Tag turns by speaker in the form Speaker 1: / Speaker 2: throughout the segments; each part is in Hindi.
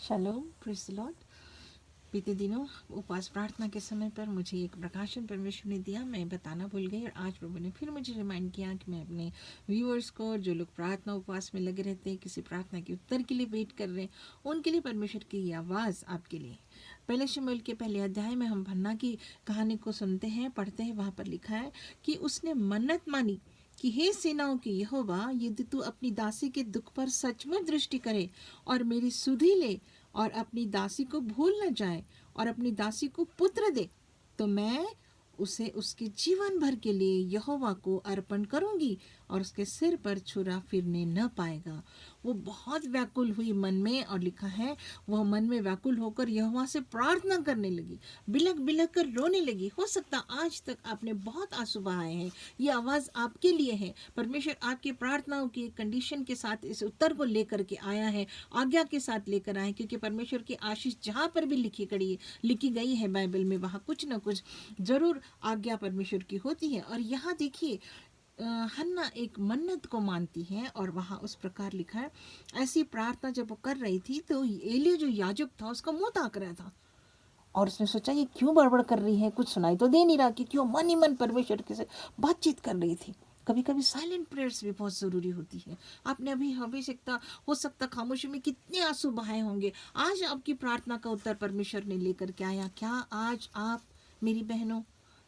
Speaker 1: Shalom, praise the Lord. बीते दिनों उपवास प्रार्थना के समय पर मुझे एक प्रकाशन परमेश्वर ने दिया, मैं बताना भूल गई और आज प्रभु ने फिर मुझे रिमाइंड किया कि मैं अपने व्यूअर्स को और जो लोग प्रार्थना उपवास में लगे रहते हैं, किसी प्रार्थना के उत्तर के लिए वेट कर रहे हैं, उनके लिए परमेश्वर की ये आवाज़ आपके लिए। पहले शमूएल के पहले अध्याय में हम हन्ना की कहानी को सुनते हैं, पढ़ते हैं। वहाँ पर लिखा है कि उसने मन्नत मानी कि हे सेनाओं के यहोवा, यदि तू अपनी दासी के दुख पर सचमुच दृष्टि करे और मेरी सुधि ले और अपनी दासी को भूल न जाए और अपनी दासी को पुत्र दे, तो मैं उसे उसके जीवन भर के लिए यहोवा को अर्पण करूंगी और उसके सिर पर छुरा फिरने न पाएगा। वो बहुत व्याकुल हुई मन में, और लिखा है वह मन में व्याकुल होकर यहोवा से प्रार्थना करने लगी, बिलक बिलक कर रोने लगी। हो सकता आज तक आपने बहुत आंसू बहाए हैं। ये आवाज़ आपके लिए है। परमेश्वर आपकी प्रार्थनाओं की कंडीशन के साथ इस उत्तर को लेकर के आया है, आज्ञा के साथ लेकर आए, क्योंकि परमेश्वर की आशीष जहाँ पर भी लिखी गई है बाइबल में, वहाँ कुछ न कुछ जरूर आज्ञा परमेश्वर की होती है। और यहाँ देखिए, हन्ना एक मन्नत को मानती है और वहाँ उस प्रकार लिखा है, ऐसी प्रार्थना जब वो कर रही थी तो एली जो याजक था उसका मुंह ताक रहा था और उसने सोचा ये क्यों बड़बड़ कर रही है, कुछ सुनाई तो दे नहीं रहा, कि क्यों मन ही मन परमेश्वर के से बातचीत कर रही थी। कभी कभी साइलेंट प्रेयर्स भी बहुत ज़रूरी होती है। आपने अभी हो सकता खामोशी में कितने आंसू बहाए होंगे। आज आपकी प्रार्थना का उत्तर परमेश्वर ने लेकर के आया। क्या आज आप, मेरी बहनों,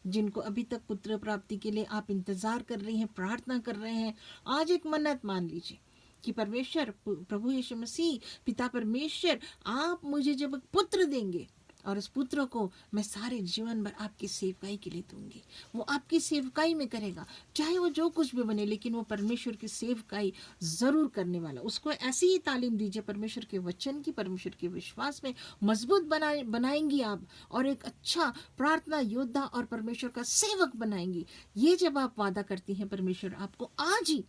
Speaker 1: जिनको अभी तक पुत्र प्राप्ति के लिए आप इंतज़ार कर रही हैं, प्रार्थना कर रहे हैं, आज एक मन्नत मान लीजिए कि परमेश्वर, प्रभु यीशु मसीह, पिता परमेश्वर, आप मुझे जब एक पुत्र देंगे और उस पुत्र को मैं सारे जीवन भर आपकी सेवकाई के लिए दूंगी, वो आपकी सेवकाई में करेगा, चाहे वो जो कुछ भी बने, लेकिन वो परमेश्वर की सेवकाई ज़रूर करने वाला। उसको ऐसी ही तालीम दीजिए परमेश्वर के वचन की, परमेश्वर के विश्वास में मजबूत बनाएंगी आप, और एक अच्छा प्रार्थना योद्धा और परमेश्वर का सेवक बनाएंगी। ये जब आप वादा करती हैं, परमेश्वर आपको आज ही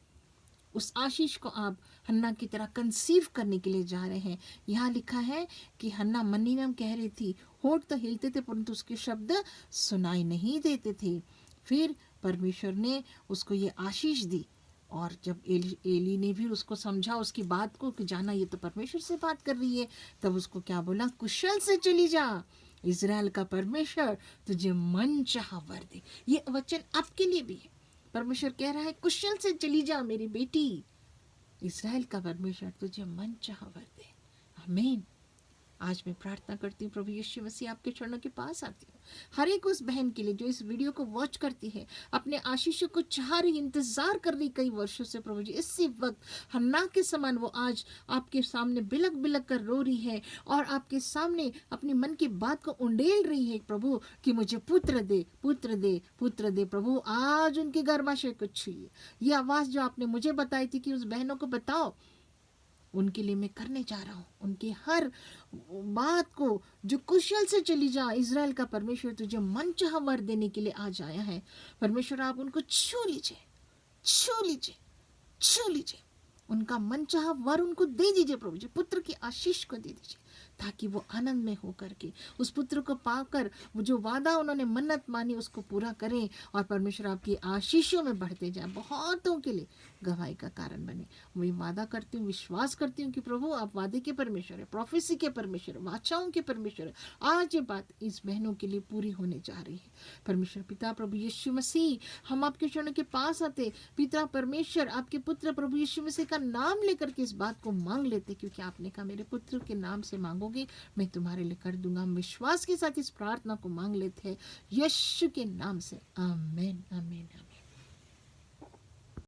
Speaker 1: उस आशीष को आप हन्ना की तरह कंसीव करने के लिए जा रहे हैं। यहाँ लिखा है कि हन्ना मन्नीनम कह रही थी, होठ तो हिलते थे परंतु उसके शब्द सुनाई नहीं देते थे। फिर परमेश्वर ने उसको ये आशीष दी, और जब एली ने भी उसको समझा उसकी बात को कि जाना ये तो परमेश्वर से बात कर रही है, तब उसको क्या बोला, कुशल से चली जा, इज़राइल का परमेश्वर तुझे मन चाह वर दे। ये वचन आपके लिए भी है। परमेश्वर कह रहा है, कुशल से चली जा मेरी बेटी, इज़राइल का परमेश्वर तुझे मन चाह वर दे। आमीन। आज मैं प्रार्थना करती हूँ, प्रभु यीशु मसीह आपके चरणों के पास आती हूँ, हर एक उस बहन के लिए जो इस वीडियो को वॉच करती है, अपने आशीषों को चाह रही, इंतजार कर रही कई वर्षों से। प्रभु जी, इसी वक्त हन्ना के समान वो आज आपके सामने बिलक बिलक कर रो रही है और आपके सामने अपनी मन की बात को उंडेल रही है, प्रभु, कि मुझे पुत्र दे, पुत्र दे, पुत्र दे। प्रभु, आज उनके गर्भाशय को छुइए। ये आवाज़ जो आपने मुझे बताई थी कि उस बहनों को बताओ, उनके लिए मैं करने जा रहा हूँ। उनकी हर बात को जो कुशल से चली जा, इज़राइल का परमेश्वर तुझे मनचाहा वर देने के लिए आज आया है। परमेश्वर, आप उनको छू लीजिए, छू लीजिए, छू लीजिए। उनका मनचाहा वर उनको दे दीजिए प्रभु जी, पुत्र की आशीष को दे दीजिए, ताकि वो आनंद में होकर के उस पुत्र को पाकर वो जो वादा उन्होंने मन्नत मानी उसको पूरा करें, और परमेश्वर आपकी आशीषों में बढ़ते जाए, बहुतों के लिए गवाही का कारण बने। मैं वादा करती हूँ, विश्वास करती हूँ कि प्रभु आप वादे के परमेश्वर है, प्रोफेसी के परमेश्वर, वाचाओं के परमेश्वर है। आज ये बात इस बहनों के लिए पूरी होने जा रही है। परमेश्वर पिता प्रभु यीशु मसीह, हम आपके चरणों के पास आते, पिता परमेश्वर, आपके पुत्र प्रभु यीशु मसीह का नाम लेकर के इस बात को मांग लेते, क्योंकि आपने कहा मेरे पुत्र के नाम से मांगोगे मैं तुम्हारे लिए कर दूंगा। हम विश्वास के साथ इस प्रार्थना को मांग लेते हैं यीशु के नाम से। आमीन, आमीन, आमीन।